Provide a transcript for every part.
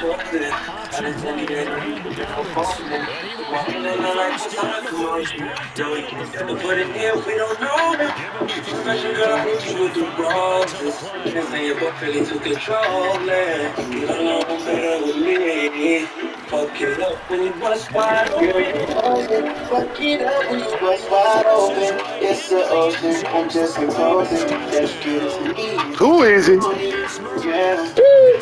Option play there, hand to Dobbins. And he will have the first down before he's brought down at the 30. Give him the third down conversion, 5 yards on the play. Fuck it up when you bust wide open. Fuck it up when you bust wide open. It's the ocean, I'm just imposing. Let's get it to me. Who is it? Yeah,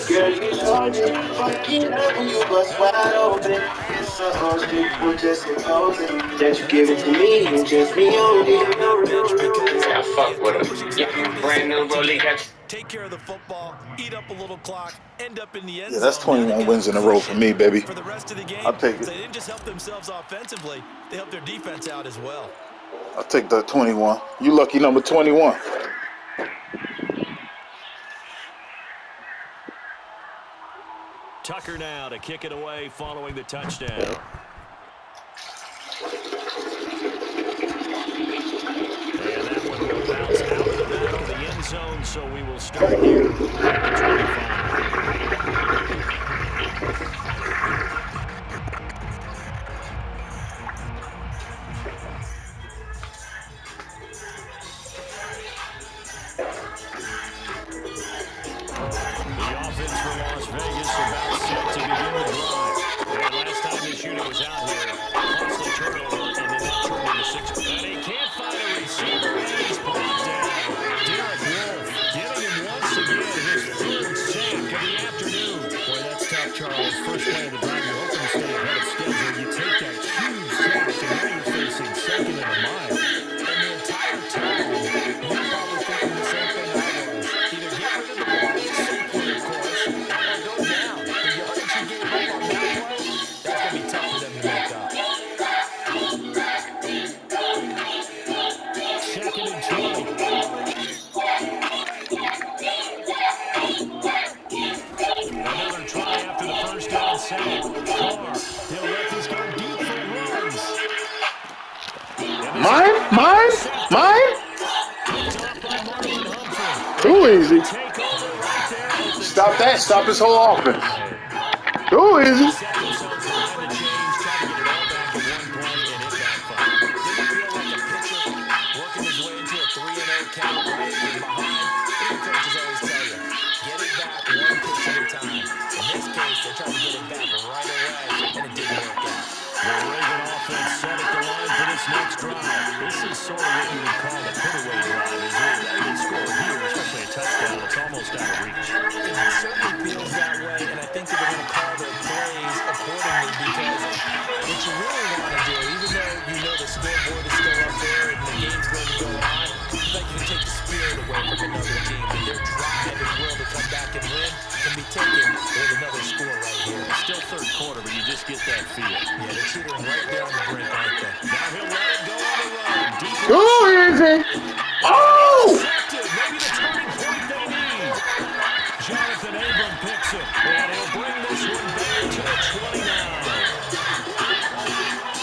girl, you told me. Fuck it up when you bust wide open. It's the ocean, I'm just imposing. That you give it to me and just me only. Yeah, I fuck with him. Yeah, brand new Rolly got. Take care of the football, eat up a little clock, end up in the end Yeah, zone. that's 21 wins in a row for me, baby. For the rest of the game, I'll take it. they didn't just help themselves offensively, they helped their defense out as well. I'll take the 21. You lucky number 21. Tucker now to kick it away following the touchdown. And that one will bounce out of the back of the end zone, so we will start here at the 25. The offense for Las Vegas about set to begin the drive. And last time this unit was out here, costly turnover, and then that turned into 6. And he can't find a receiver, and he's brought down. Derek Wolfe getting him once again his third sack of the afternoon. Boy, that's tough, Charles. First play of the drive, you're hoping to stay ahead of schedule. You take that huge sack, and now you're facing second and a mile. And the entire time, you're probably thinking the same thing I was. Either get rid of the ball safely, of course, or go down. The yardage you gave up on that play, that's going to be tough for them to make up. Second and 20. Another try after the first down sack. Carr, he'll let this go deep for runs. Mine? Too easy. Stop that. Stop his whole offense. Too easy. Next drive. This is sort of what you would call a put-away drive. They score here, especially a touchdown. It's almost out of reach. It certainly feels that way, and I think they're going to call their plays accordingly because what you really want to do, even though you know the scoreboard is still up there and the game's going to go on, it's like you can take the spirit away from another team. And their drive and will to come back and win can be taken with another score right here. It's still third quarter, but you just get that feel. Yeah, they're teetering right there on the brink, aren't they? Now he'll let it go on the run. Too easy. Oh! Maybe the turning point they need. Jonathan Abram picks it, and he'll bring this one back to the 29.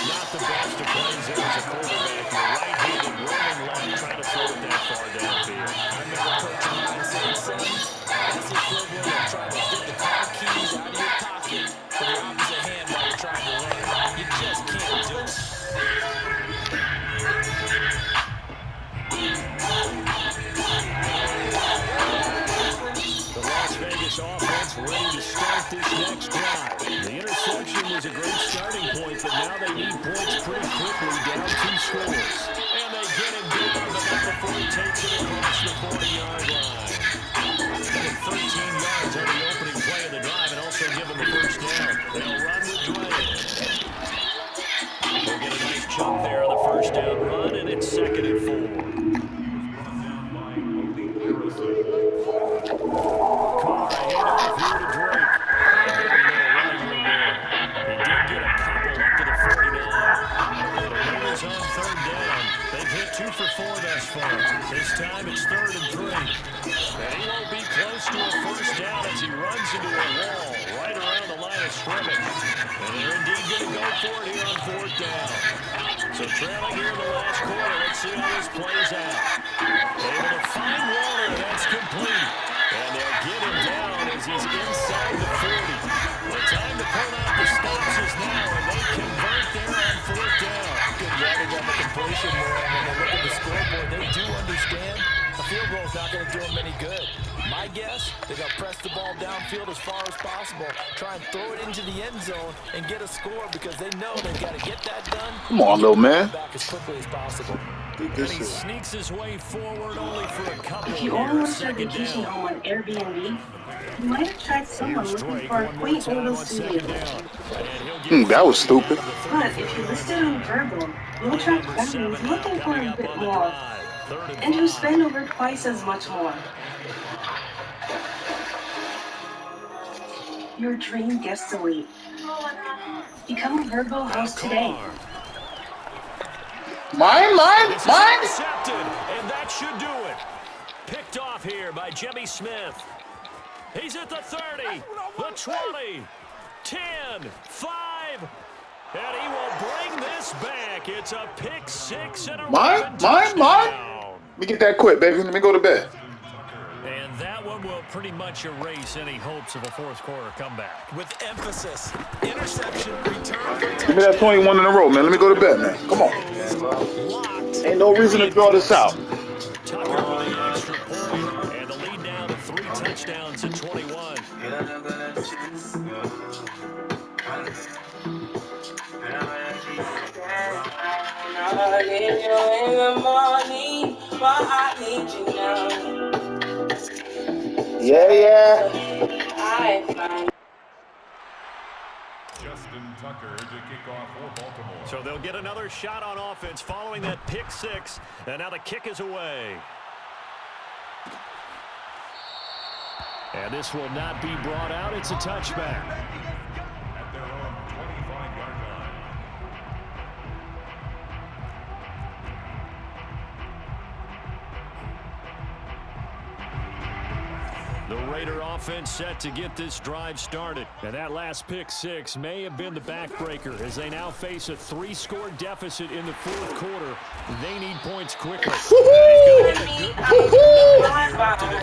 Not the best of plays there as a quarterback. Your right-handed rolling left trying to throw it that far downfield. I remember Coach Ryan saying, son, that's the equivalent of trying to get the car keys out of your pocket from your opposite hand while you're trying to run. You just can't do it. The Las Vegas offense ready to start this next drive. The interception was a great starting point, but now they need points pretty quickly, down 2 scores. And they get him down, but not before he takes it across the 40-yard line. 13 yards on the opening play of the drive and also give him a first down. They'll run with Dre. They'll get a nice chunk there on the first down run, and it's second and 4. Carr handoff here to Drake. He did get a couple up to the 49. The Raiders on third down. They've hit 2 for 4 thus far. This time it's 3rd and 3. And he won't be close to a first down as he runs into a wall right around the line of scrimmage. And they're indeed going to go for it here on 4th down. So trailing here in the last quarter. Let's see how this plays out. Able to find Warner. That's complete. And they'll get him down as he's inside the 40. frustration there, and when they look at the scoreboard, they do understand a field goal is not going to do them any good. My guess, they're going to press the ball downfield as far as possible, try and throw it into the end zone and get a score because they know they've got to get that done. Come on, little man. Back as quickly as possible. And he sneaks his way forward only for a couple. If you only want your vacation home on Airbnb, you might have tried someone looking for a quaint little studio. That was stupid. But if you listed on Verbal, you'll attract families looking for a bit more, and who spend over twice as much more. Your dream guests await. Become a Verbal host today. Mine. Intercepted, and that should do it. Picked off here by Jimmy Smith. He's at the 30, the 20, 10, 5, and he will bring this back. It's a pick six and a Mine. Let me get that quick, baby. Let me go to bed. And that one will pretty much erase any hopes of a fourth quarter comeback. With emphasis, interception, return. Give me that 21 in a row, man. Let me go to bed, man. Come on. Ain't no reason to draw this out. Tucker with the extra point, and the lead now to 3 touchdowns at 21. Yeah. Justin Tucker to kick off for Baltimore. So they'll get another shot on offense following that pick six, and now the kick is away. And this will not be brought out. It's a touchback. At their own 25-yard line. The Raider offense set to get this drive started. And that last pick six may have been the backbreaker as they now face a 3-score deficit in the fourth quarter. They need points quickly. To the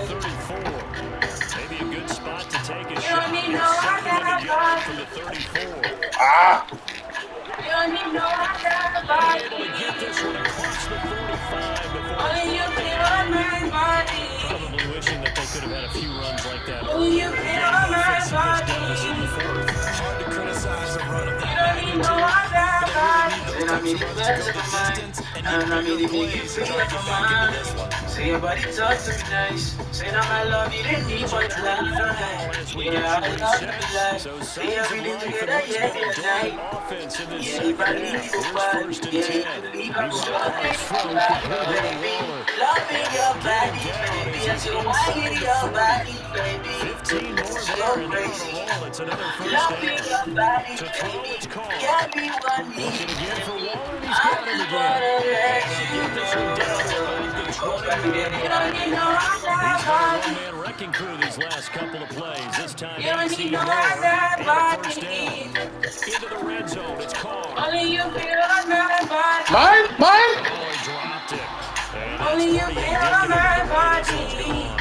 34. Maybe a good spot to take a shot. From the 34. Able to get this one across the 45 before probably wishing that they could have had a few runs like that. Hard to criticize the run of that. Say your body talk to me nice. Say that I love you, then need what you like. Yeah, I love you like. Say everything together, yeah, tonight. Yeah, you better leave your body. Yeah, leave your body. Loving your body, baby. I still want your body, baby. 15 more there and they're on a roll. It's another first down. Loving your body, To throw, it's called. got me one Looking knee. again for Waller, and he's got him again. Get this one down to about the 20. He's got a one-man wrecking crew these last couple of plays. This time, AC Moore and a first down. Into the red zone, it's Carr. Mine. Oh, he dropped it. And that's pretty indicative of the way this one's gone.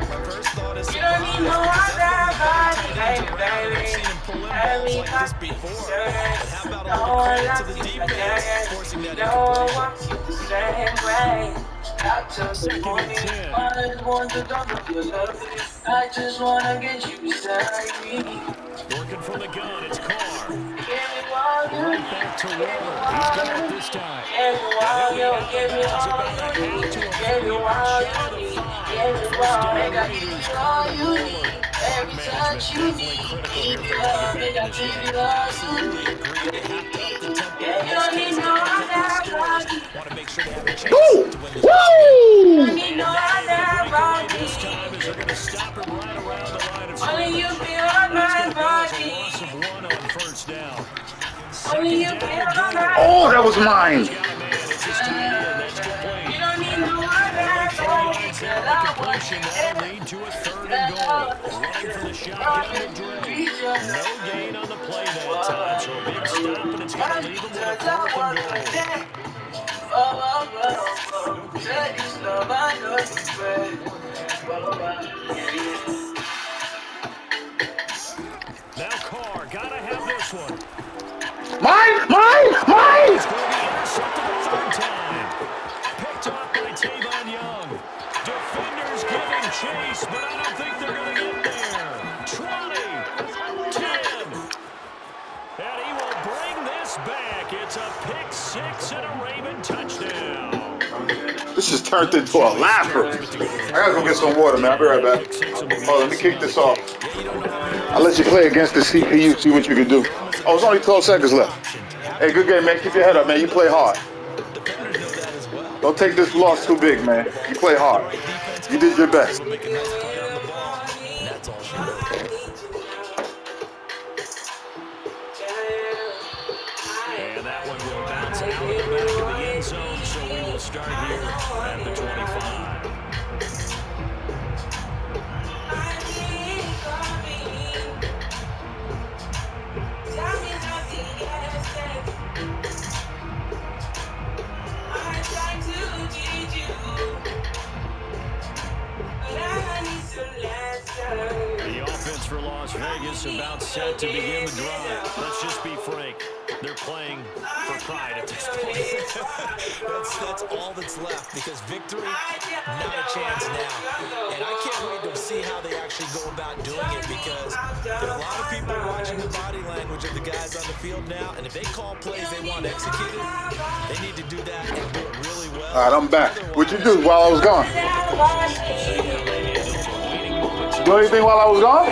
My first thought is surprise because that's one of the better tight ends around. I've seen him pull in balls like this before. But how about a little credit to the defense forcing that incompletion? Second and 10. I just wanna get you beside me. Working from the gun, it's Carr. Give me all you Right need. back to Waller. He's got it this time. Give me all you need. Give me all you need. Give me all you need. Give me all, make I give you all you need. Every touch you need. Give you love, make I give you all you need. Yeah, you don't need no other body. Want to make sure they have a chance Woo! to win this. You don't need no other body. This time is they're going to stop him right around the line of Only scrimmage. you feel on my That's body. a loss of 1 on first down. Only you Second feel down on and goal. my Oh, that was mine. He's got a man. It's his tight end. That's complete. You don't need no other body. Finds that completion. That'll lead to a 3rd and goal. Running for the shotgun with Dre. No gain on the play that time. So a big stop, and it's going to leave him with a 4th and goal. Now Carr, gotta have this one. Mine. It's going to be intercepted at chase, but I don't think they're going to get there. 20, 10. And he will bring this back. It's a pick six and a Raven touchdown. This just turned into a laugher. I gotta go get some water, man. I'll be right back. Oh, let me kick this off. I'll let you play against the CPU, see what you can do. Oh, it's only 12 seconds left. Hey, good game, man. Keep your head up, man. You play hard. Don't take this loss too big, man. You play hard. You did your best. And that one will bounce out of the back of the end zone, so we will start here at the 25. The offense for Las Vegas about set to begin the drive. Let's just be frank. They're playing for pride at this point. that's all that's left, because victory, not a chance now. And I can't wait to see how they actually go about doing it, because there are a lot of people watching the body language of the guys on the field now, and if they call plays they want executed, they need to do that and do it really well. All right, I'm back. What'd you do while I was gone? Do anything while I was gone?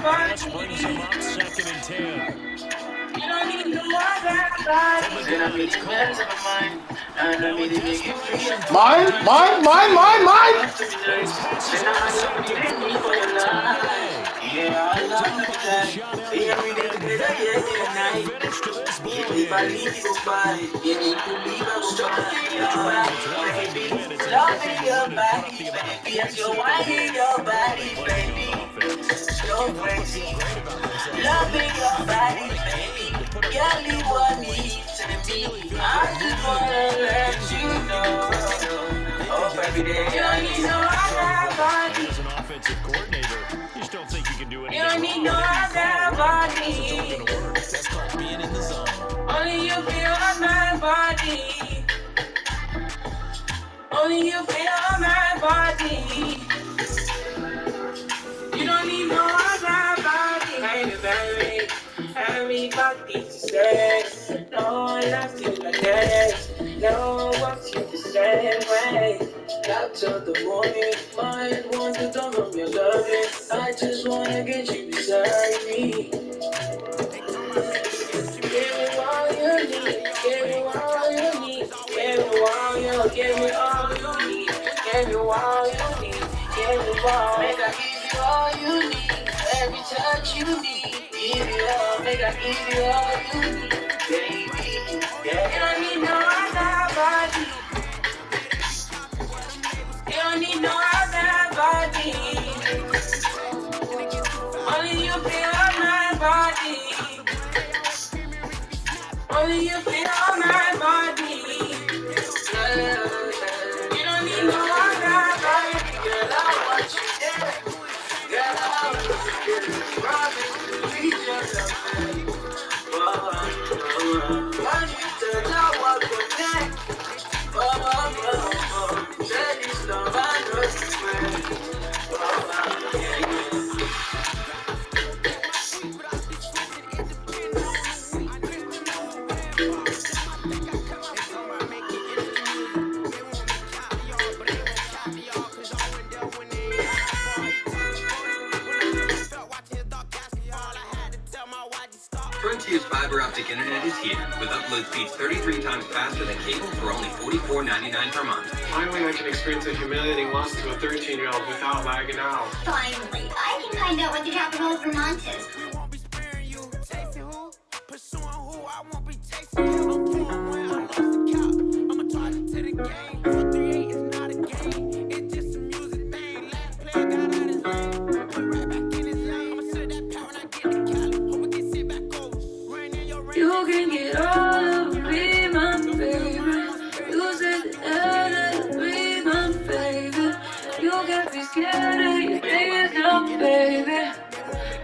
Let's bring some up, 2nd and 10. Mine? Loving your body, baby. Girl, you want me to me. I just wanna let you know. Oh, baby, you don't need no other body. As an offensive coordinator, you just don't think you can do anything. You don't need no other body. That's called being in the zone. Only you feel on my body. Only you feel on my body. You don't need no other body. Baby, baby. Everybody to say, no, I love you like that. No, I want you the same way. Up till the morning, I want to turn from your loving. I just wanna get you beside me. Give me all you need, give me all you need, give me all you, give me all you need, give me all you need, give me all, make I give you all you need, every touch you need. Give you all, make I give you all you need, baby. Yeah. You don't need no other body. You don't need no other body. Only you feel on my body. Only you feel on my body. You don't need no other body. Girl, I want you there. Girl, I want you there. Promise. Frontier's fiber optic internet is here, with upload speeds 33 times faster than cable for only $44.99 per month. Finally, I can experience a humiliating loss to a 13-year-old without lagging out. Finally, I can find out what the capital of Vermont is. You can get all of me, my favorite. You said that be my favorite. You got me scared of your things now, baby.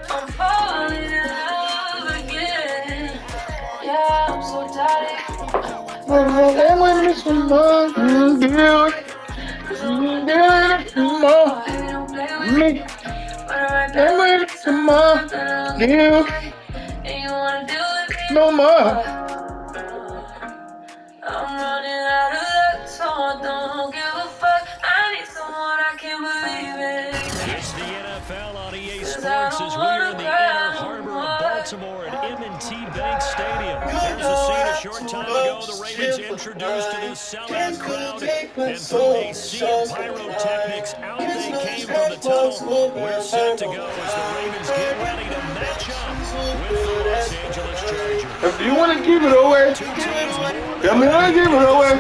I'm falling in love again. Yeah, I'm so tired. But Then when it's some more, do it. Some more. Me. Then when it's some more, do no more. I'm running out of luck, so I don't give a fuck. I need someone I can believe in. It's the NFL on EA Sports as we are in the inner harbor of Baltimore at M&T Bank Stadium. There's the scene a short time ago. The Ravens introduced to this sellout crowd, and through a sea of pyrotechnics, out they came from the tunnel. We're set to go as the Ravens get ready to match up with the Los Angeles Chargers. If you want to give it away, tell me how to give it away.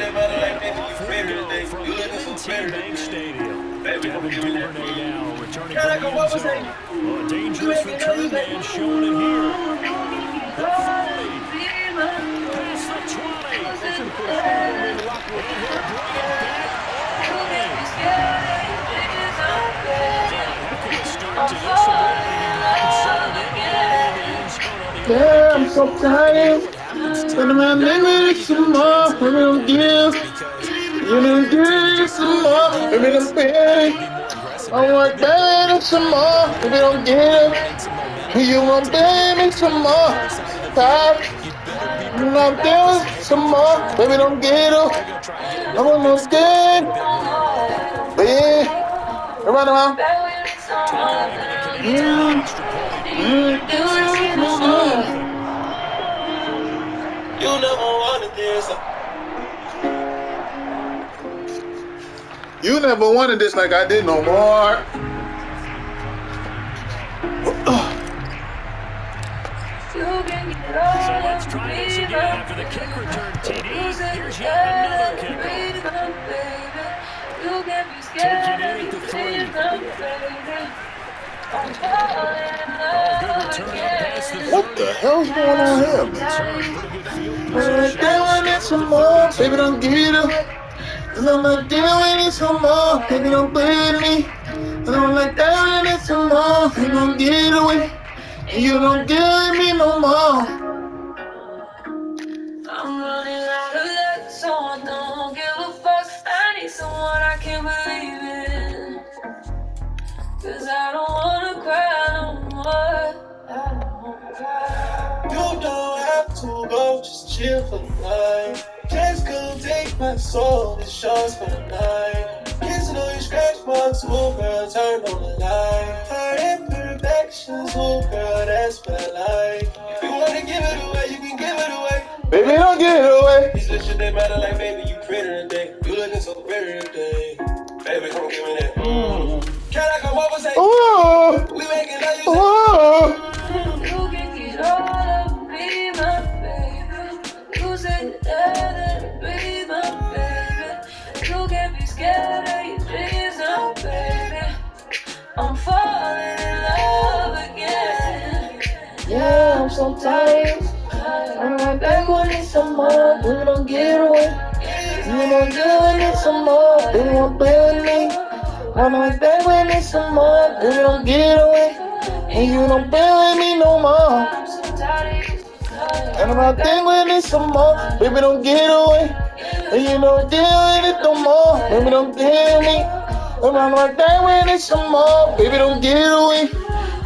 Off we go from M&T Bank Stadium. Devin Duvernay now returning from the end zone. A dangerous return man showing it here. The 40. Past the 20. And he'll bring it back all the way. Heck of a start to this one. Yeah, I'm so tired. But I'm not living some more. Maybe don't give. You don't give some more. Maybe don't pay. I want baby some more. Maybe don't give. You want baby some more. Tired. I'm not doing some more. Maybe don't get up. I'm almost dead. But yeah, around around. You never wanted this. You never wanted this like I did no more. So let's try this again after the kick return, TD. Here's yet another kickoff. Taking it at the 3. Good return up past the 30. What the hell's going on here? I need some more, baby, don't get up. And I'm like, damn, we need some more, baby, don't play with me. And I'm like, damn, we need some more, baby, don't get away. And you don't get with me no more. I'm running out of luck, so I don't give a fuck. I need someone I can believe in. 'Cause I don't wanna cry no more. I don't wanna cry. You don't have to go, just chill for the night. Just come take my soul, it's yours for the night. Kissing on your scratch marks, oh girl, turn on the light. Heart imperfections, oh girl, that's what I like. If you wanna give it away, you can give it away. Baby, don't get it away. These little shit, they matter like, baby, you pretty today. You looking so pretty today. Baby, come give me that. Can I come over, say, Oh, we making love, you say, oh. you can get all of me, my baby. You say that, be my baby. You can't be scared of your dreams, now, baby. I'm falling in love again. Yeah, I'm so tired. I'm right back with it some more. Baby, don't get away. You don't get it some more. Baby, don't play with me. I'm right back with it some more. Baby, don't get away. And you don't play with me no more. I'm so tired. And I'm out there with it some more. Baby, don't get away. And you don't deal with it no more. Baby, don't get me. And I'm right there with it some more. Baby, don't get away.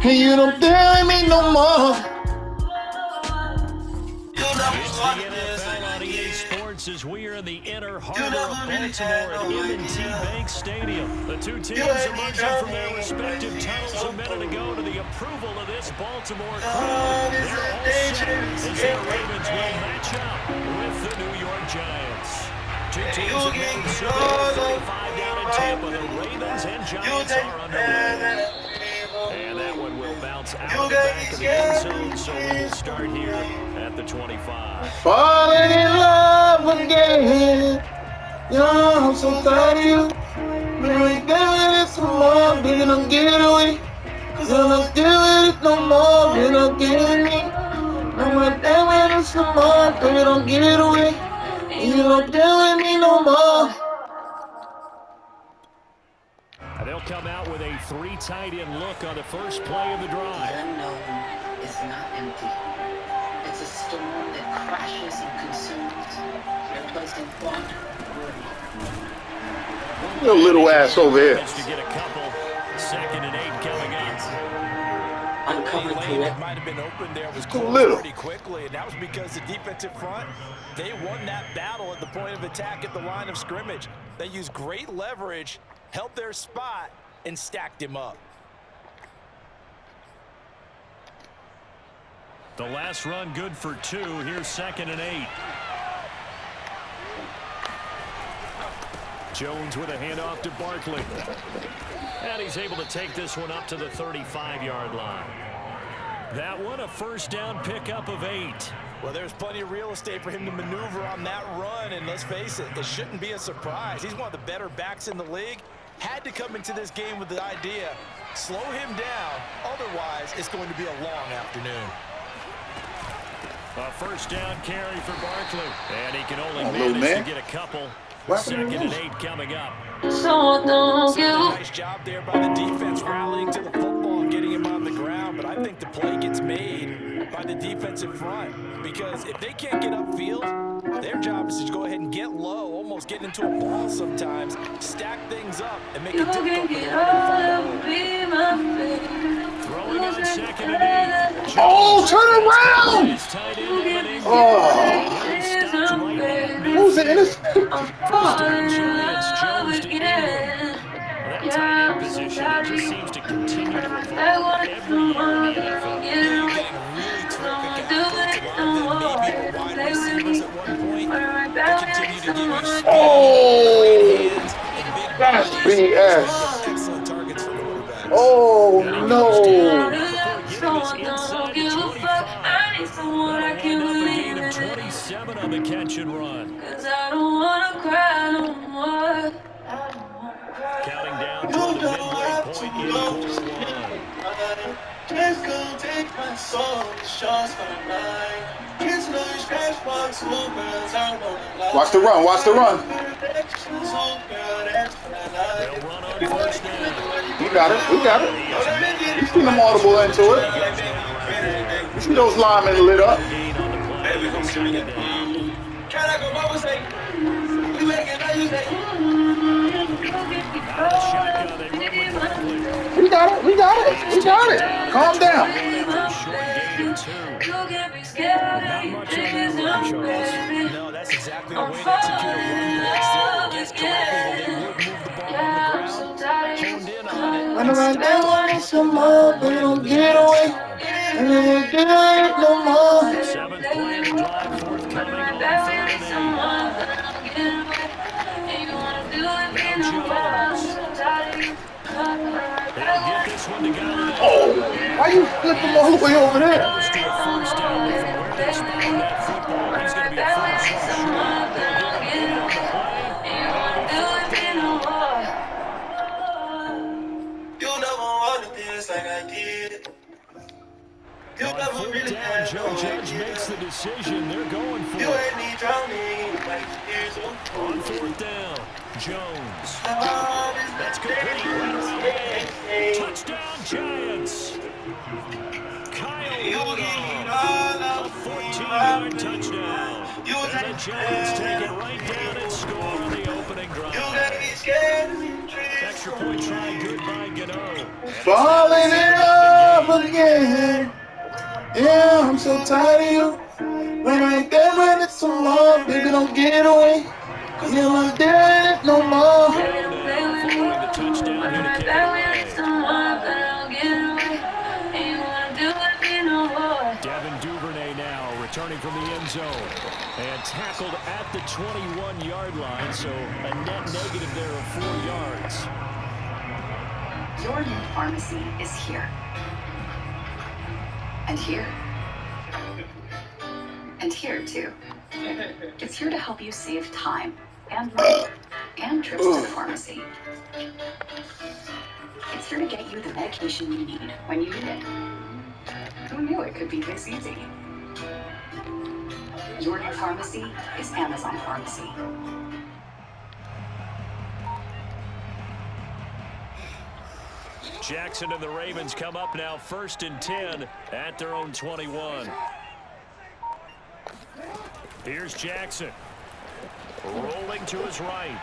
And you don't deal with me no more. It's the NFL on EA Sports as we are in the inner harbor of Baltimore at M&T Bank Stadium. The two teams emerging from their respective tunnels a minute ago to the approval of this Baltimore crowd. They're all set as the Ravens will match up with the New York Giants. Two teams have made Super Bowl 35 down in Tampa. The Ravens and Giants are underway. And that one will bounce out of the back of the end zone, so we will start here at the 25. Falling in love again. Yo, I'm so tired of you. Baby, give it some more. Baby, don't get away. Cause I'm not doing it no more. Baby, don't get me. I'm right there with it some more. Baby, don't get away. And you don't deal with me no more. And they'll come out with a 3 tight end look on the first play of the drive. The unknown is not empty. It's a the one that crashes and consumes, replacing thought with Your little ass over here. To get a couple. 2nd and 8 coming up. uncovered The lane that might have been open there was closed pretty quickly, and that was because the defensive front, they won that battle at the point of attack at the line of scrimmage. They used great leverage, held their spot, and stacked him up. The last run good for 2. Here's 2nd and 8. Jones with a handoff to Barkley. And he's able to take this one up to the 35-yard line. That one a first down pickup of 8. Well, there's plenty of real estate for him to maneuver on that run, and let's face it, it shouldn't be a surprise. He's one of the better backs in the league. Had to come into this game with the idea, slow him down, otherwise it's going to be a long afternoon. A first down carry for Barkley, and he can only manage to get a couple. 2nd and 8 coming up. Nice job there by the defense rallying to the football and getting him on the ground, but I think the play gets made by the defensive front because if they can't get upfield, their job is to go ahead and get low, almost get into a ball sometimes, stack things up, and make it difficult for them to find a hole. Throwing on 2nd and 8. Oh, turn around! Oh. Who's the innocent? Jones to Ingram. That tight end position just seems to continue to evolve every year in the NFL. You're getting really terrific athletes, a lot of them maybe were wide receivers at one point. They continue to give you speed, great hands, and big That's bodies. BS. Excellent targets for quarterbacks. Oh, no. Inside the 25. That'll end up a gain of 27 on the catch and run. Counting down toward the midway point in quarter 1. Just gonna take my soul, the shots for the night. Kids know you scratch box, little girls, I wanna lie. Watch the run, watch the run. They'll run on first down. We got it, we got it. You see them audible into it. You see those linemen lit up. Gain on the play. Second down. Out of the shotgun, they run with Barkley. We got it, we got it, we got it. Calm down. Short gain of 2. Not much on that run, Charles. No, that's exactly the way to execute a run blitz there. Guess correctly that they would move the ball on the ground, honed in on it. Run around that one and some more, but we don't get away. And then we get it no more. 7th play of the drive, forthcoming on 3rd and 8. They'll get this one to go. Oh, why you flip them all the way over there? Close to a first down, but from where they spotted that football, he's going to be a first shot short. They'll get him in on the play. You never wanted this like I did. You On never 4th really down, had Joe Judge makes the decision. They're going for You it. ain't me drowning like years ago. On 4th down, Jones. That's complete right around the edge. Touchdown, Giants. Kyle Rudolph, a 14-yard touchdown. And the Giants take it right down and score on the opening drive. Extra point try, good by Gano. Falling in love again. Yeah, I'm so tired of you. When I ain't there when it's so long, baby, don't get away. Cause you're not there no more. Following the touchdown here to kick it away. Devin Duvernay now returning from the end zone and tackled at the 21-yard line, so a net negative there of 4 yards. Your new pharmacy is here. And here. And here, too. It's here to help you save time and money and trips to the pharmacy. It's here to get you the medication you need when you need it. Who knew it could be this easy? Your new pharmacy is Amazon Pharmacy. Jackson and the Ravens come up now 1st and 10 at their own 21. Here's Jackson. Rolling to his right.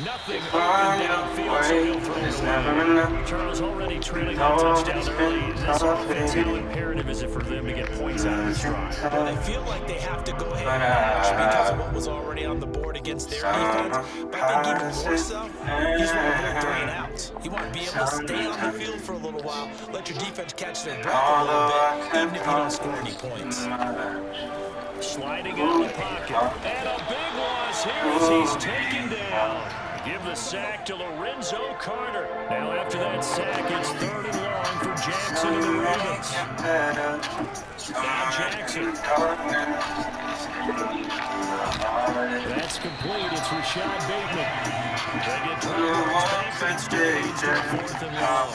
Nothing open downfield, so he'll throw it away. Charles already trailing that touchdown early. This offense, how imperative is it for them to get points out of this drive? Well, they feel like they have to go ahead and match because of what was already on the board against their defense. But I think even more so, he's want to avoid 3 and outs. You want to be able to stay on the field for a little while, let your defense catch their breath a little bit, even if you don't score any points. Sliding out of the pocket. And a big loss here as he's taken down. Give the sack to Lorenzo Carter. Now after that sack, it's 3rd and long for Jackson and the Ravens. Now Jackson. That's complete. It's Rashad Bateman. They get 12 yards back, but it still leads to 4th and long.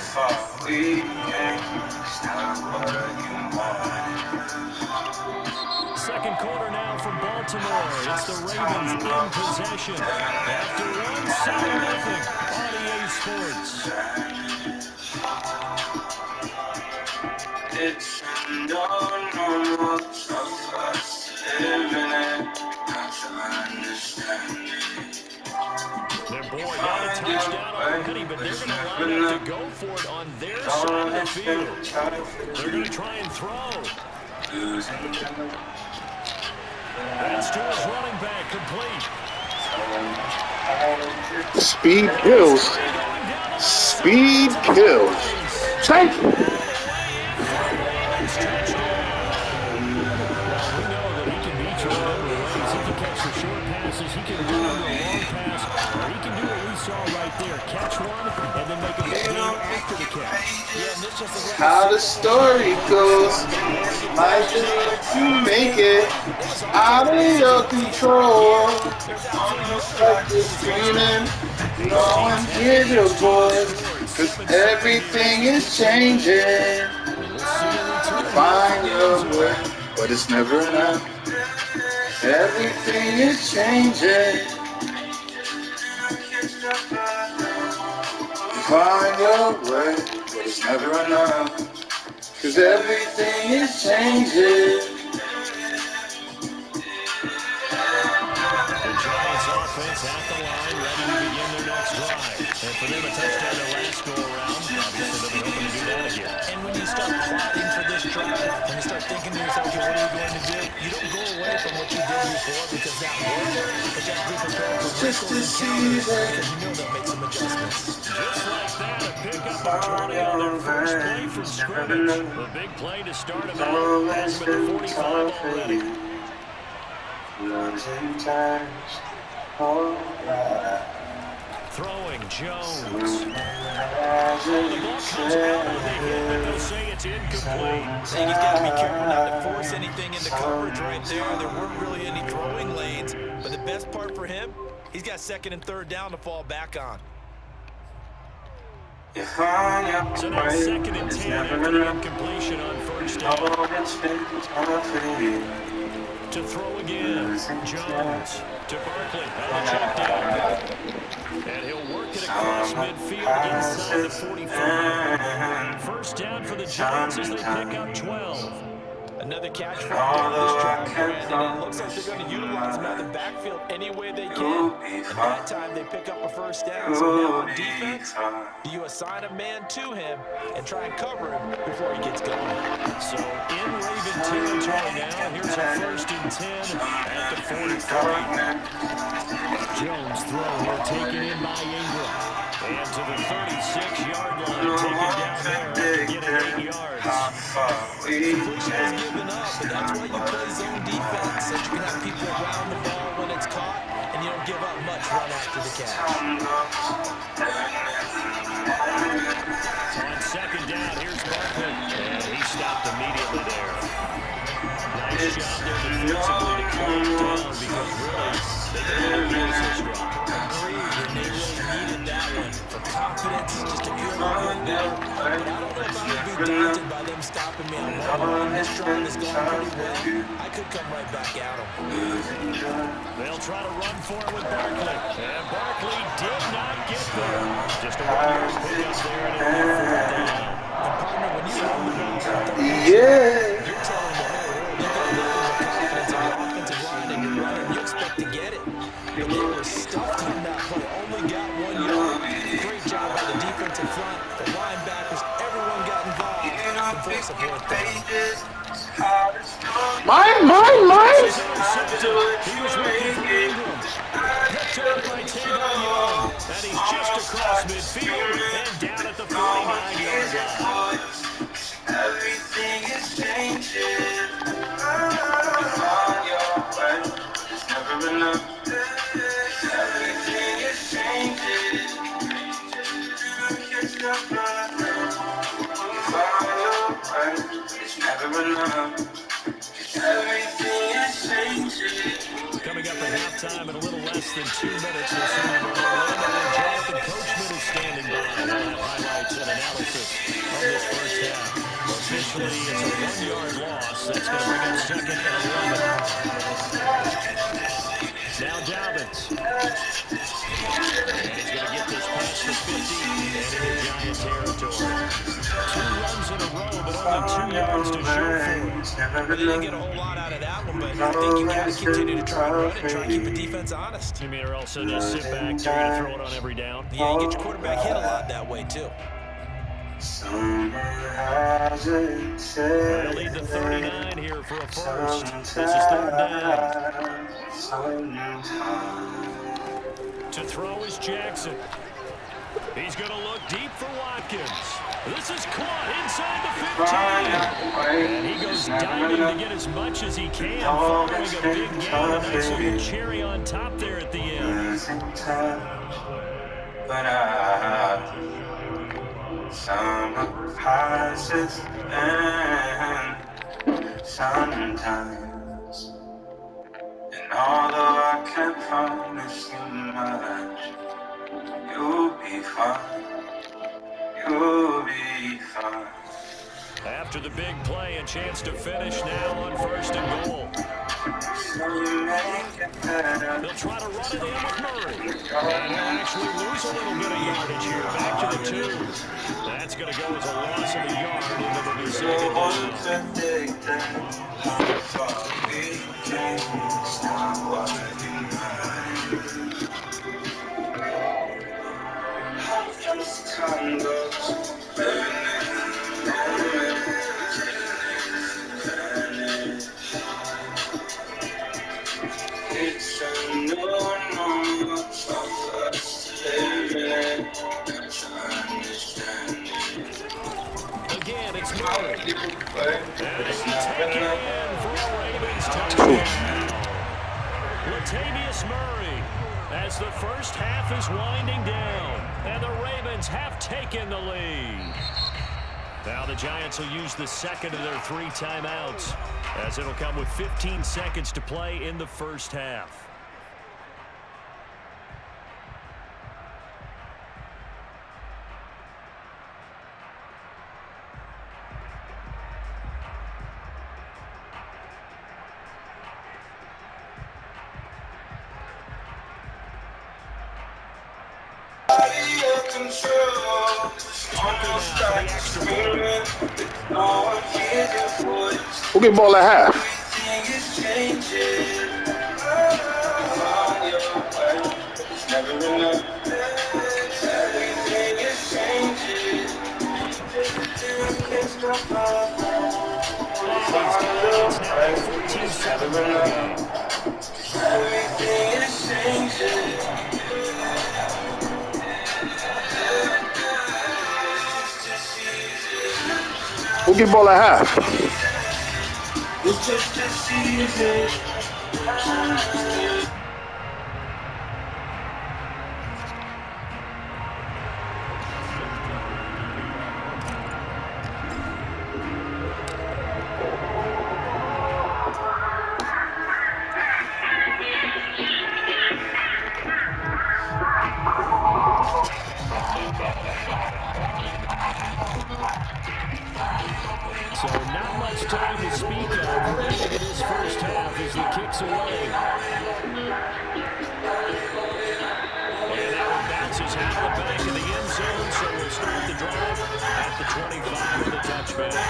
Second quarter now from Baltimore. It's the Ravens in possession. After 1-7-0 on EA Sports. It's normal of us living it, not to understand it. Their boy got a touchdown already, but they're going to line up to go for it on their side of the field. They're going to try and throw. That's to his running back, complete. Speed kills. Speed kills. Thank you. He can run under a long pass, or he can do what we saw right there. Catch one, and then make a big game after the catch. Yeah, and this just how the story goes. Might just let you make it out of your control. Like you're screaming, go and hear your voice, 'cause everything is changing. Find your way, but it's never enough. Everything is changing. Find your way, but it's never enough. 'Cause everything is changing. The Giants offense at the line, ready to begin their next drive. And for them, a touchdown their last go-around. Obviously, they'll be hoping to do that again. And when you start plotting for this drive, when you start thinking to yourself, okay, what are you going to do? You don't go away from what you did before because that worked. But you have to be prepared for Just to see that. because you know they'll make some adjustments. Just like that, a pickup of 20 on their first play from scrimmage. A big play to start them out. Has them at the 45 already. Throwing Jones. The ball comes out on the hit, but they'll say it's incomplete. I think he's got to be careful not to force anything into coverage right there. There weren't really any throwing lanes, but the best part for him, he's got 2nd and 3rd down to fall back on. So now 2nd and 10 after the incompletion on first down. To throw again, Jones to Barkley on the check down. And he'll work it across midfield inside the 45. First down for the Giants as they pick up 12. Another catch for this drive, Brandon, and it looks like they're going to utilize him out of the backfield any way they can. And that time they pick up a first down. So now on defense, you assign a man to him and try and cover him before he gets going. So in Raven territory now, here's a 1st and 10 at the 43. Jones throw here taken in by Ingram. And to the 36-yard line, taken down there to get 8 yards. Completion is given up, but that's why you play zone defense, so you can have people around the ball when it's caught, and you don't give up much run after the catch. On 2nd down, here's Barkley, and he stopped immediately there. Nice job there defensively to clamp down because really they didn't lose this drop. Agreed, and they really needed that one for confidence, just to feel a little better. But I don't know if I would be daunted by them stopping me on one. This drive is going pretty well. I could come right back at them. They'll try to run for it with Barkley. And Barkley did not get there. Just a 1-yard pickup there and it'll be 4th down. And partner, when you run the ball, Yeah. you're telling the whole world you got nothing but confidence in your offensive line and your stuffed on that play. Only got 1 yard. Great job by the defensive front, the linebackers. Everyone got involved and forced a fourth down. Mine. This is intercepted. He was looking for Ingram. Picked off by Tavon Young. And he's just across midfield and down at the 49-yard line. Everything is changing. It's on your way. It's never enough. Everything is changing. It's on your way. It's never enough. Everything is changing. Coming up at halftime in a little less than 2 minutes, we'll see where Orlando and Jonathan Coachman is standing by. We'll have highlights and analysis of this first half. Officially, it's a 1-yard loss. That's going to bring up 2nd and 11. Now Dobbins. And he's going to get this past the 50 and into Giant territory. 2 runs in a row, but only 2 yards to show for it. They didn't get a whole lot out of that one, but I think you got to continue to try and run it, try and keep the defense honest. You mean or also just sit back, try to throw it on every down? Yeah, you get your quarterback hit a lot that way, too. They'll lead the 39 here for a first. This is 3rd down. To throw is Jackson. He's going to look deep for Watkins. This is caught inside the 15. And he goes diving to get as much as he can, following a big gain. A nice little cherry on top there at the end. Summer passes and sometimes, and although I can't promise you much, you'll be fine, you'll be fine. After the big play, a chance to finish now on 1st and goal. They'll try to run it in with Murray. And he'll actually lose a little bit of yardage here. Back to the 2. That's going to go as a loss of a yard into the new 2nd down. It's a new normal for us to live in. Got to understand it. Again, it's Murray. And he's taken in for a Ravens touchdown. Latavius Murray, as the first half is winding down, and the Ravens have taken the lead. Now the Giants will use the 2nd of their 3 timeouts, as it'll come with 15 seconds to play in the first half. We'll get ball at half. We'll get ball at half. It's just a season. So not much time to speak of into this first half as the kick's away. And that one bounces out of the back of the end zone, so we'll start the drive at the 25 with a touchback.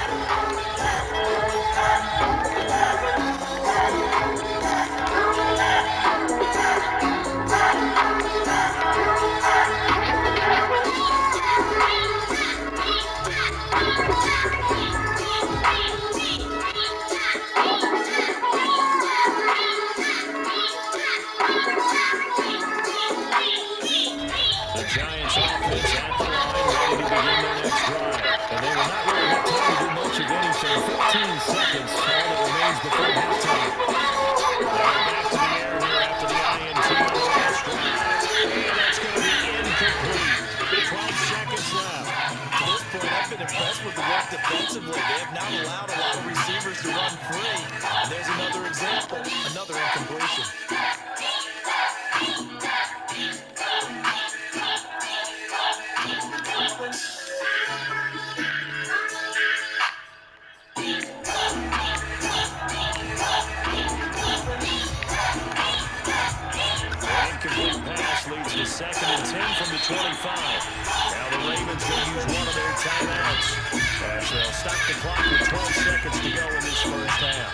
Giants offense at the line, ready to begin their next drive. And they will not really have time to do much of anything. 15 seconds, all that remains before halftime. They'll go back to the air here after the INT on the last drive. And that's going to be incomplete. 12 seconds left. To this point, I've been impressed with the work defensively. They have not allowed a lot of receivers to run free. And there's another example, another incompletion. Incomplete pass leads to 2nd and 10 from the 25. Now the Ravens going to use one of their timeouts as they'll stop the clock with 12 seconds to go in this first half.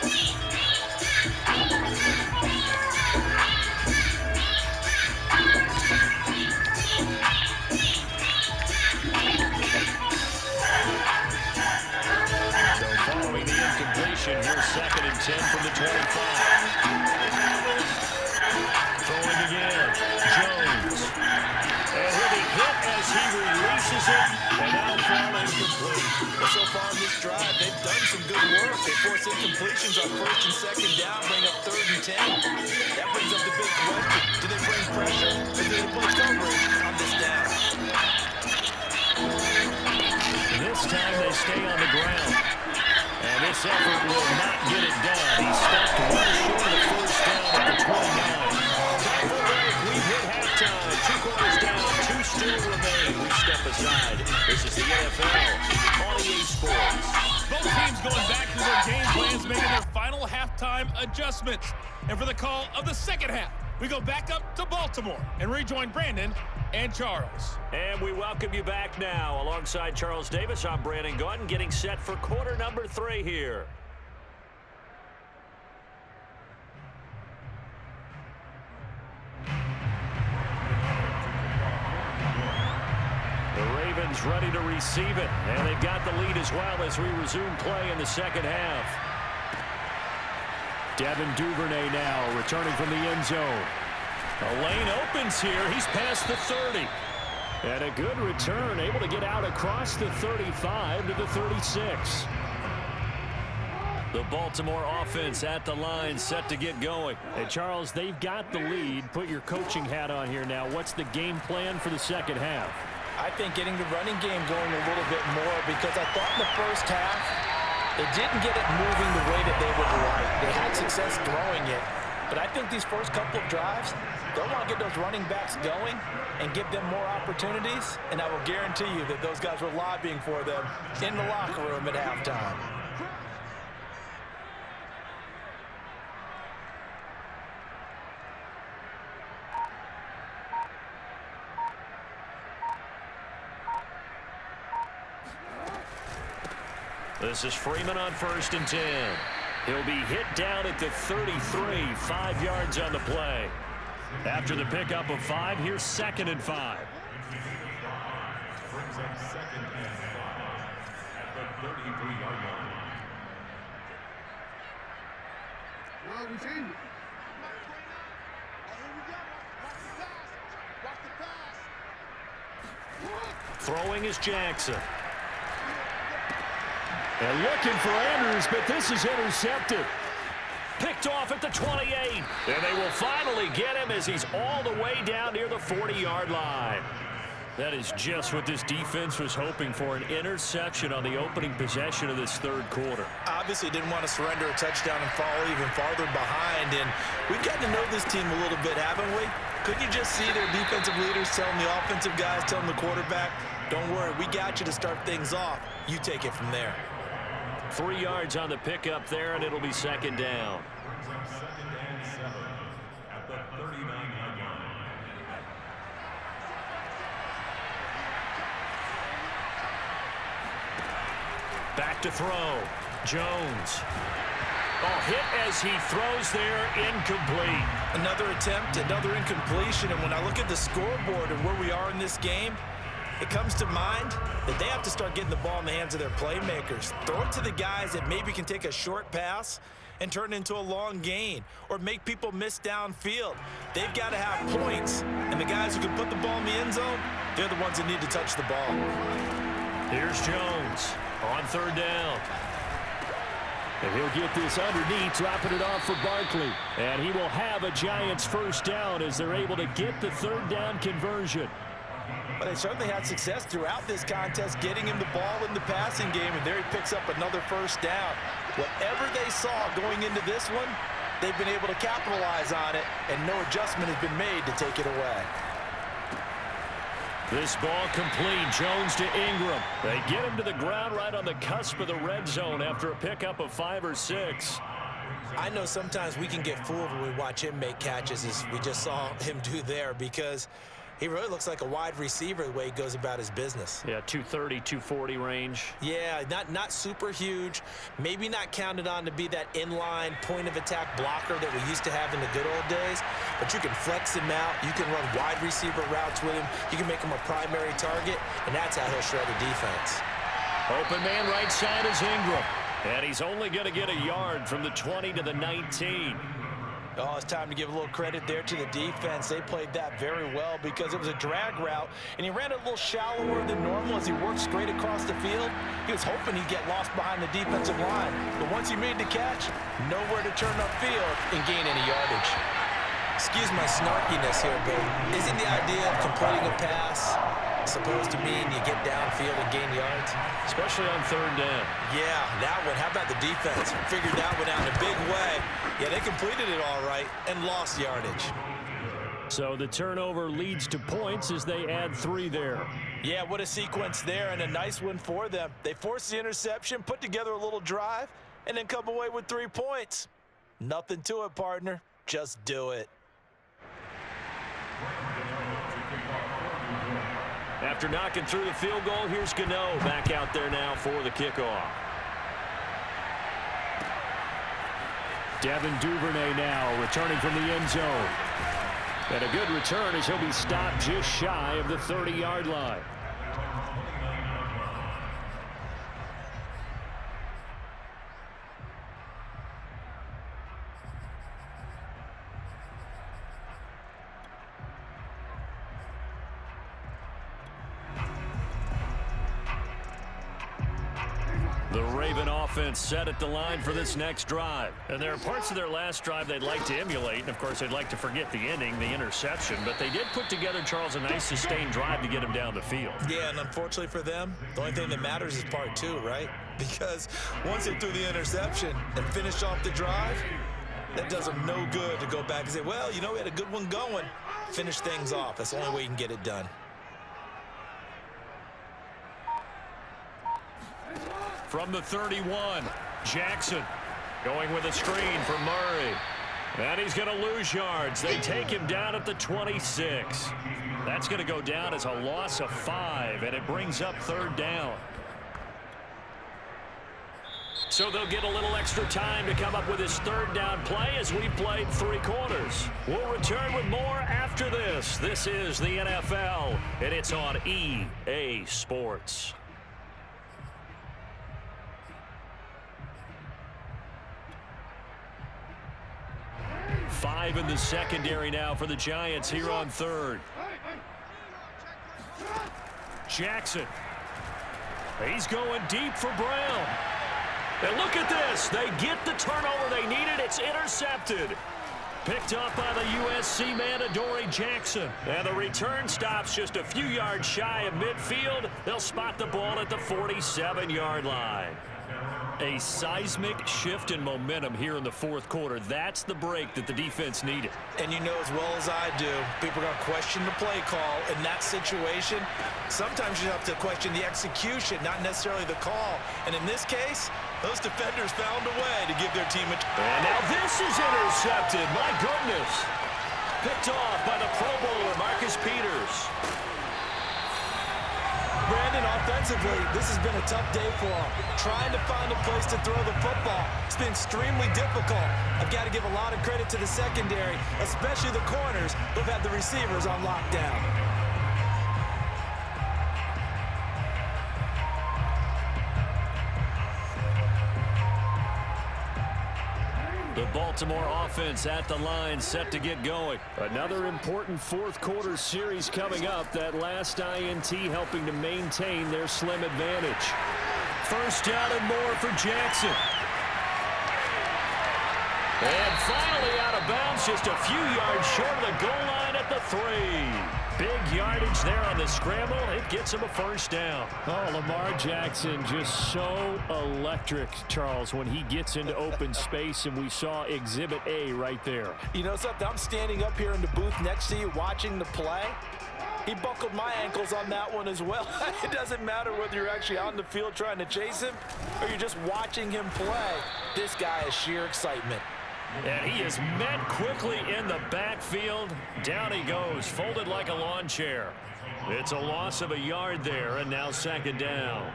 So following the incompletion, here's 2nd and 10 from the 25. Throwing again, Jones. And he'll be hit as he releases it, and now fall incomplete. But so far in this drive, they've done some good work. They force incompletions on 1st and 2nd down, bring up 3rd and 10. That brings up the big question. Do they bring pressure, or do they play coverage on this down? This time they stay on the ground. And this effort will not get it done. He stopped well short of the first down at the 29. Time for a break. We've hit halftime. 2 quarters down. 2 still remain. We step aside. This is the NFL on EA Sports. Both teams going back to their game plans, making their final halftime adjustments. And for the call of the second half, we go back up to Baltimore and rejoin Brandon and Charles. And we welcome you back now. Alongside Charles Davis, I'm Brandon Gordon, getting set for quarter number 3 here. The Ravens ready to receive it, and they've got the lead as well as we resume play in the second half. Devin Duvernay now returning from the end zone. A lane opens here. He's past the 30. And a good return, able to get out across the 35 to the 36. The Baltimore offense at the line, set to get going. And Charles, they've got the lead. Put your coaching hat on here now. What's the game plan for the second half? I think getting the running game going a little bit more, because I thought in the first half, they didn't get it moving the way that they would like. They had success throwing it. But I think these first couple of drives, they'll want to get those running backs going and give them more opportunities. And I will guarantee you that those guys were lobbying for them in the locker room at halftime. This is Freeman on 1st and 10. He'll be hit down at the 33, 5 yards on the play. After the pickup of 5, here's 2nd and 5. Brings up 2nd and 5 at the 33-yard line. Well, we seen it. Throwing is Jackson. And looking for Andrews, but this is intercepted. Picked off at the 28. And they will finally get him as he's all the way down near the 40-yard line. That is just what this defense was hoping for, an interception on the opening possession of this third quarter. Obviously didn't want to surrender a touchdown and fall even farther behind. And we've gotten to know this team a little bit, haven't we? Could you just see their defensive leaders telling the offensive guys, telling the quarterback, don't worry, we got you to start things off. You take it from there. 3 yards on the pickup there, and it'll be 2nd down. Brings up 2nd and 7 at the 39-yard line. Back to throw. Jones. Oh, hit as he throws there, incomplete. Another attempt, another incompletion, and when I look at the scoreboard and where we are in this game, it comes to mind that they have to start getting the ball in the hands of their playmakers. Throw it to the guys that maybe can take a short pass and turn it into a long gain or make people miss downfield. They've got to have points, and the guys who can put the ball in the end zone, they're the ones that need to touch the ball. Here's Jones on third down. And he'll get this underneath, dropping it off for Barkley. And he will have a Giants first down as they're able to get the third down conversion. But they certainly had success throughout this contest getting him the ball in the passing game, and there he picks up another first down. Whatever they saw going into this one, they've been able to capitalize on it, and no adjustment has been made to take it away. This ball complete. Jones to Ingram. They get him to the ground right on the cusp of the red zone after a pickup of 5 or 6. I know sometimes we can get fooled when we watch him make catches, as we just saw him do there, because he really looks like a wide receiver the way he goes about his business. Yeah, 230, 240 range. Yeah, not super huge. Maybe not counted on to be that inline point-of-attack blocker that we used to have in the good old days. But you can flex him out. You can run wide receiver routes with him. You can make him a primary target, and that's how he'll shred a defense. Open man right side is Ingram. And he's only going to get a yard from the 20 to the 19. Oh, it's time to give a little credit there to the defense. They played that very well because it was a drag route, and he ran it a little shallower than normal as he worked straight across the field. He was hoping he'd get lost behind the defensive line, but once he made the catch, nowhere to turn upfield and gain any yardage. Excuse my snarkiness here, but isn't the idea of completing a pass supposed to mean you get downfield and gain yards? Especially on third down. Yeah, that one. How about the defense? Figured that one out in a big way. Yeah, they completed it all right and lost yardage. So the turnover leads to points as they add 3 there. Yeah, what a sequence there, and a nice one for them. They forced the interception, put together a little drive, and then come away with 3 points. Nothing to it, partner. Just do it. After knocking through the field goal, here's Gano back out there now for the kickoff. Devin Duvernay now returning from the end zone. And a good return as he'll be stopped just shy of the 30-yard line. The Raven offense set at the line for this next drive. And there are parts of their last drive they'd like to emulate. And, of course, they'd like to forget the ending, the interception. But they did put together, Charles, a nice sustained drive to get him down the field. Yeah, and unfortunately for them, the only thing that matters is part 2, right? Because once they threw the interception and finished off the drive, that does them no good to go back and say, well, you know, we had a good one going. Finish things off. That's the only way you can get it done. From the 31, Jackson going with a screen for Murray. And he's going to lose yards. They take him down at the 26. That's going to go down as a loss of 5, and it brings up third down. So they'll get a little extra time to come up with his third down play as we played 3 quarters. We'll return with more after this. This is the NFL, and it's on EA Sports. 5 in the secondary now for the Giants here on third. Jackson. He's going deep for Brown. And look at this. They get the turnover they needed. It's intercepted. Picked up by the USC man, Adoree Jackson. And the return stops just a few yards shy of midfield. They'll spot the ball at the 47-yard line. A seismic shift in momentum here in the fourth quarter. That's the break that the defense needed. And you know as well as I do, people are going to question the play call in that situation. Sometimes you have to question the execution, not necessarily the call. And in this case, those defenders found a way to give their team a... And now this is intercepted. My goodness. Picked off by the Pro Bowler, Marcus Peters. Brandon, offensively, this has been a tough day for him. Trying to find a place to throw the football. It's been extremely difficult. I've got to give a lot of credit to the secondary, especially the corners who've had the receivers on lockdown. The Baltimore offense at the line, set to get going. Another important fourth quarter series coming up. That last INT helping to maintain their slim advantage. First down and more for Jackson. And finally out of bounds, just a few yards short of the goal line at the 3. Big yardage there on the scramble. It gets him a first down. Oh, Lamar Jackson just so electric, Charles, when he gets into open space, and we saw Exhibit A right there. You know something? I'm standing up here in the booth next to you watching the play. He buckled my ankles on that one as well. It doesn't matter whether you're actually on the field trying to chase him or you're just watching him play. This guy is sheer excitement. And he is met quickly in the backfield. Down he goes, folded like a lawn chair. It's a loss of a yard there, and now second down.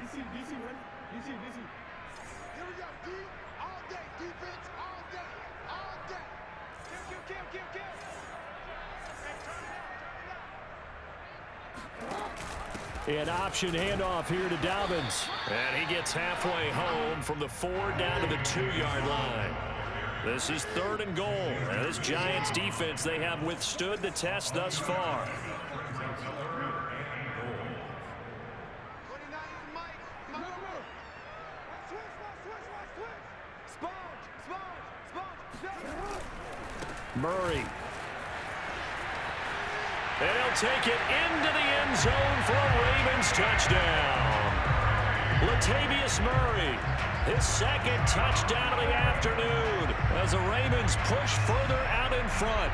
DC, ready? DC. Here we go, D. All day. Defense, all day. All day. Kill. An option handoff here to Dobbins. And he gets halfway home from the 4 down to the 2-yard line. This is 3rd and goal. And this Giants defense, they have withstood the test thus far. Murray. And he'll take it into the end zone for a Ravens touchdown. Latavius Murray, his second touchdown of the afternoon as the Ravens push further out in front.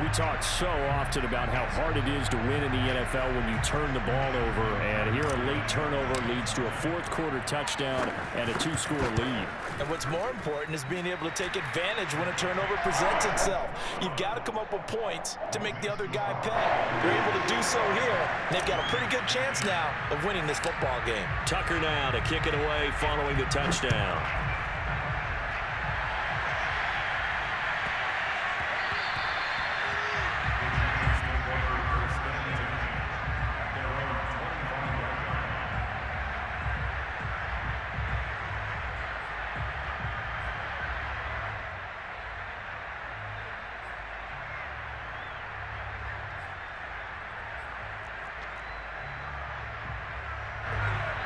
We talk so often about how hard it is to win in the NFL when you turn the ball over, and here a late turnover leads to a fourth quarter touchdown and a 2-score lead. And what's more important is being able to take advantage when a turnover presents itself. You've got to come up with points to make the other guy pay. They're able to do so here, and they've got a pretty good chance now of winning this football game. Tucker now to kick it away following the touchdown.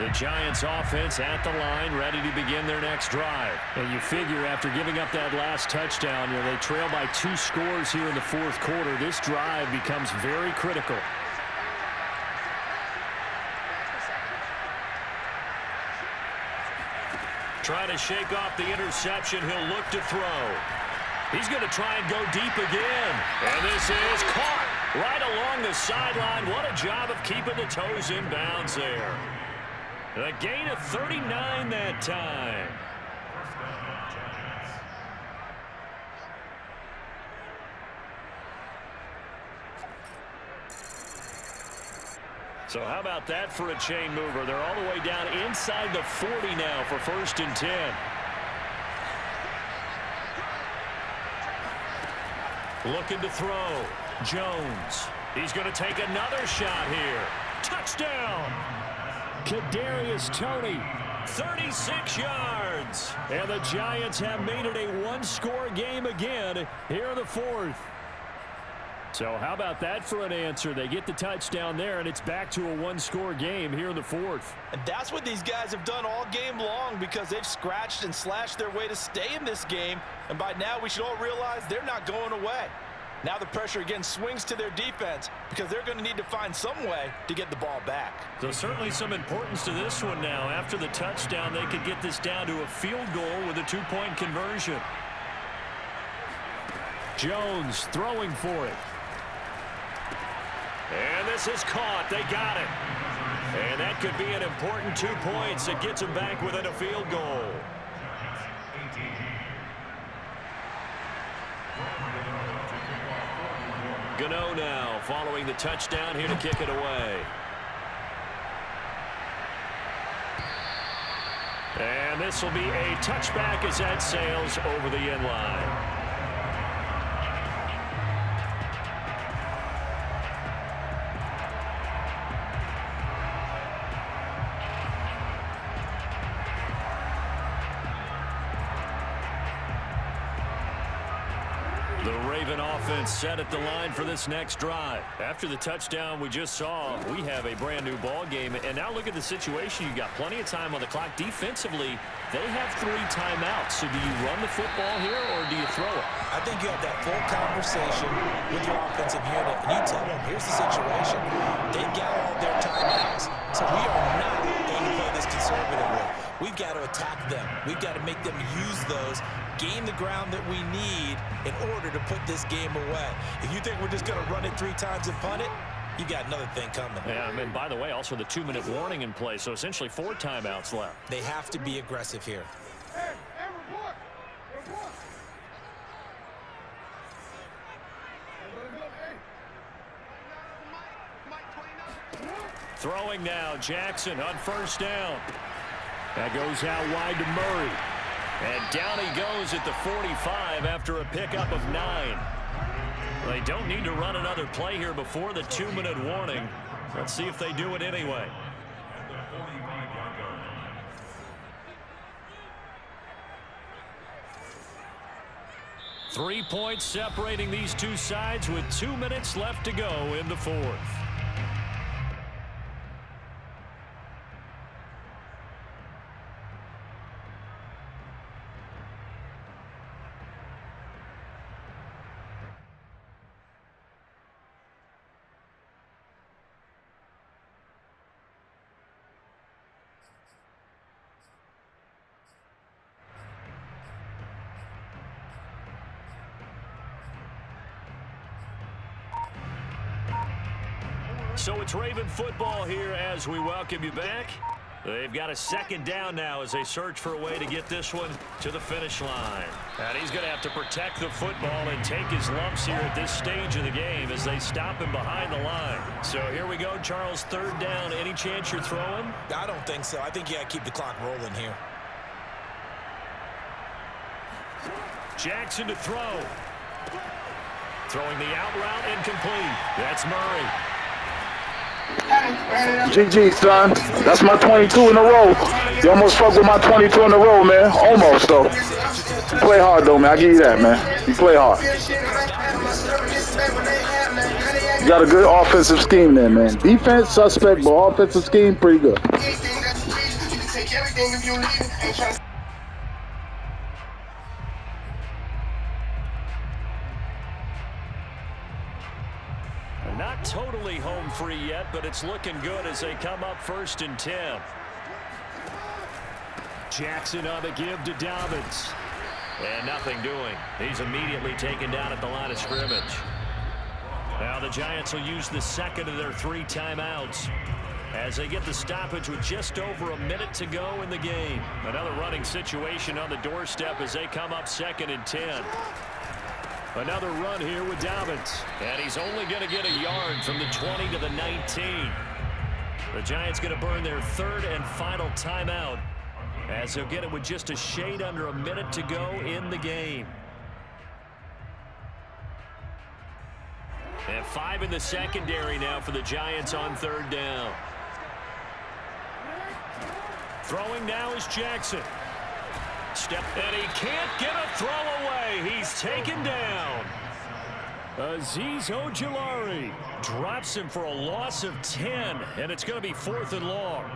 The Giants offense at the line, ready to begin their next drive. And you figure after giving up that last touchdown, they trail by 2 scores here in the fourth quarter. This drive becomes very critical. Trying to shake off the interception. He'll look to throw. He's going to try and go deep again. And this is caught right along the sideline. What a job of keeping the toes in bounds there. A gain of 39 that time. So how about that for a chain mover? They're all the way down inside the 40 now for 1st and 10. Looking to throw. Jones. He's going to take another shot here. Touchdown. Kadarius Toney. 36 yards. And the Giants have made it a 1-score game again here in the fourth. So how about that for an answer? They get the touchdown there, and it's back to a 1-score game here in the fourth. And that's what these guys have done all game long because they've scratched and slashed their way to stay in this game. And by now, we should all realize they're not going away. Now the pressure again swings to their defense because they're going to need to find some way to get the ball back. So certainly some importance to this one now. After the touchdown, they could get this down to a field goal with a 2-point conversion. Jones throwing for it. And this is caught. They got it. And that could be an important 2 points. It gets them back within a field goal. Gano now following the touchdown here to kick it away. And this will be a touchback as that sails over the end line. The Raven offense set at the line for this next drive. After the touchdown we just saw, we have a brand new ball game. And now look at the situation. You got plenty of time on the clock. Defensively, they have 3 timeouts. So do you run the football here or do you throw it? I think you have that full conversation with your offensive unit, and you tell them, here's the situation. They've got all their timeouts, so we are not going to play this conservatively. We've got to attack them. We've got to make them use those, gain the ground that we need in order to put this game away. If you think we're just going to run it 3 times and punt it, you got another thing coming. Yeah, I mean, by the way, also the 2-minute warning in play, so essentially 4 timeouts left. They have to be aggressive here. Throwing now, Jackson on first down. That goes out wide to Murray. And down he goes at the 45 after a pickup of 9. They don't need to run another play here before the 2-minute warning. Let's see if they do it anyway. 3 points separating these two sides with 2 minutes left to go in the 4th. So it's Raven football here as we welcome you back. They've got a 2nd down now as they search for a way to get this one to the finish line. And he's going to have to protect the football and take his lumps here at this stage of the game as they stop him behind the line. So here we go, Charles, 3rd down. Any chance you're throwing? I don't think so. I think you got to keep the clock rolling here. Jackson to throw. Throwing the out route incomplete. That's Murray. GG, son. That's my 22 in a row. You almost fucked with my 22 in a row, man. Almost, though. You play hard, though, man. I give you that, man. You play hard. You got a good offensive scheme there, man. Defense, suspect, but offensive scheme, pretty good. Not totally home free yet, but it's looking good as they come up 1st and 10. Jackson on the give to Dobbins. And nothing doing. He's immediately taken down at the line of scrimmage. Now the Giants will use the 2nd of their 3 timeouts as they get the stoppage with just over a minute to go in the game. Another running situation on the doorstep as they come up 2nd and 10. Another run here with Dobbins. And he's only going to get a yard from the 20 to the 19. The Giants going to burn their 3rd and final timeout as they'll get it with just a shade under a minute to go in the game. And 5 in the secondary now for the Giants on 3rd down. Throwing now is Jackson. Step, and he can't get a throw away. He's taken down. Azeez Ojulari drops him for a loss of 10, and it's going to be 4th and long.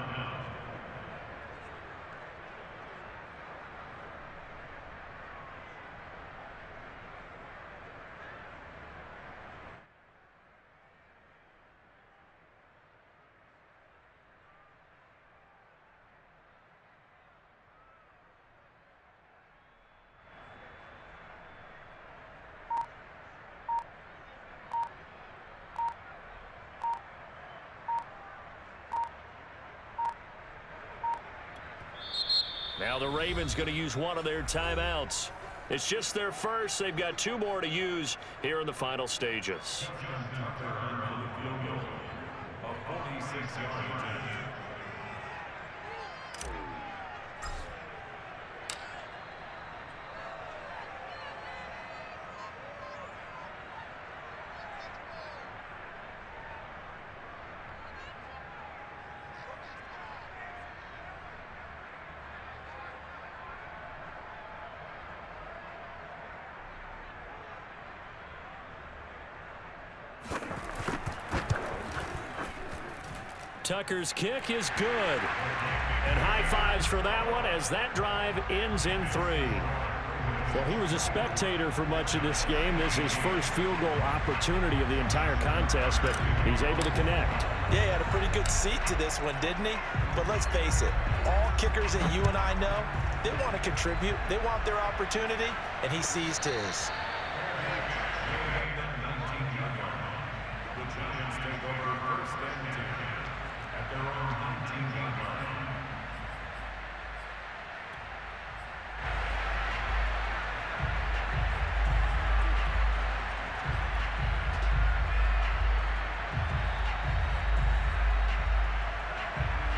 Now the Ravens going to use one of their timeouts. It's just their first. They've got 2 more to use here in the final stages. Tucker's kick is good. And high fives for that one as that drive ends in 3. Well, he was a spectator for much of this game. This is his first field goal opportunity of the entire contest, but he's able to connect. Yeah, he had a pretty good seat to this one, didn't he? But let's face it, all kickers that you and I know, they want to contribute. They want their opportunity, and he seized his. The Giants take over first and 10 at their own 19-yard line.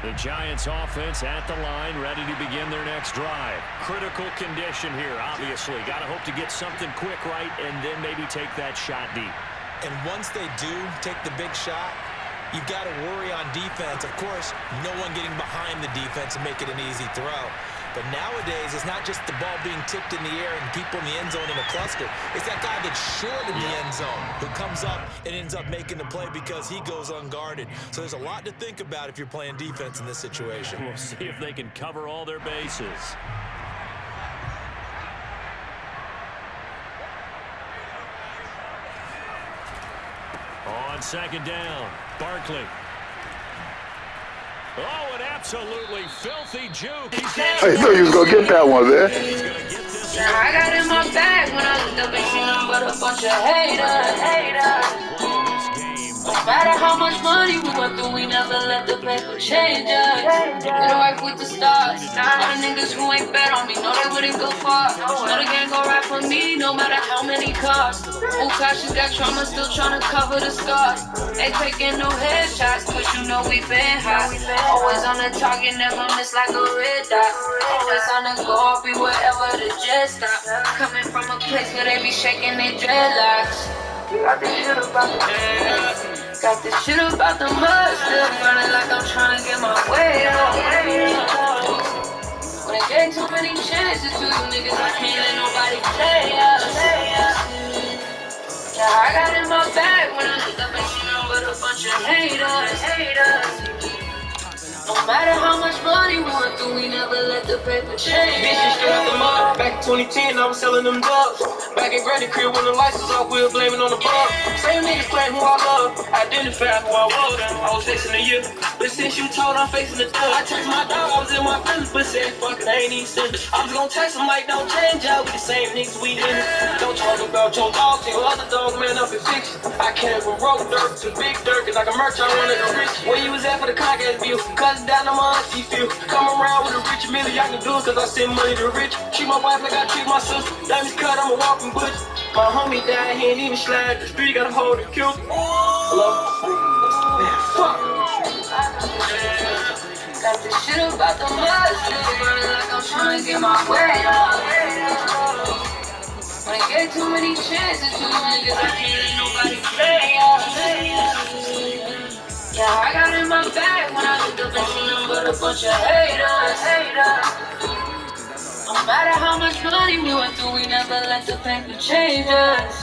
The Giants offense at the line, ready to begin their next drive. Critical condition here, obviously. Got to hope to get something quick right and then maybe take that shot deep. And once they do take the big shot, you've got to worry on defense. Of course, no one getting behind the defense and make it an easy throw. But nowadays, it's not just the ball being tipped in the air and people in the end zone in a cluster. It's that guy that's short in the end zone who comes up and ends up making the play because he goes unguarded. So there's a lot to think about if you're playing defense in this situation. We'll see if they can cover all their bases. On second down, Barkley. Oh, an absolutely filthy juke. I knew you was going to get that one, man. Now I got in my bag when I looked up and seen them but a bunch of haters. No matter how much money we went through, we never let the paper change us. Get away with the stars. All the niggas who ain't bet on me know they wouldn't go far. Know they can't go right for me, no matter how many cars. Ukashi's got trauma, still trying to cover the scars. Ain't taking no headshots, cause you know we been hot. Always on the target, never miss like a red dot. Always on the go, I'll be wherever the jet stop. Coming from a place where they be shaking their dreadlocks. Got this shit about the got this shit about the mud. Still running like I'm trying to get my way up. When I gave too many chances to you niggas, I can't let nobody play us. Yeah, I got in my bag when I looked up and seen them with a bunch of haters. No matter how much money we went through, we never let the paper change. Bitches straight out the mud. Back in 2010, I was selling them drugs. Back in Granny crib when the lights was off, we were blaming on the bug. Same niggas claim who I love, identified who I was. I was facing the year, but since you told I'm facing the thug. I text my dog, I was in my feelings, but said fuck it, I ain't even serious. I was gonna text him like don't change out with the same niggas we in it. Don't talk about your dog, your other dog, man up in fiction. I came from road dirt to big dirt, cause like a merch, I wanted a rich. Where you was at for the contest bill? Cause down on my auntie feel. Come around with a rich million, I can do it cause I send money to rich. Treat my wife like I treat my sister. Diamonds cut, I'm a walking butch. My homie died, he ain't even slide. The street got a hold and kill. Hello? Man, fuck. Got this shit about the mud. Still running like I'm trying to get my way up. When I get too many chances to you niggas, I can't let nobody play us. Yeah, I got in my bag when I looked up and seen them with a bunch of haters. No matter how much money we went through, we never let the paper change us.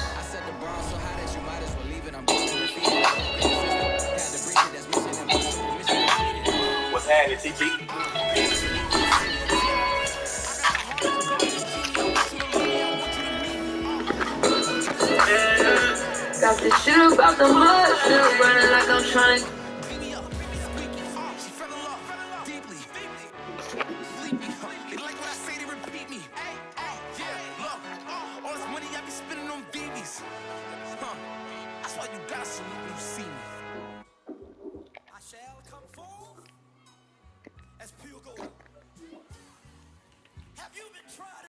What's happening, TG? Got this shit about the mud, still running like I'm trying to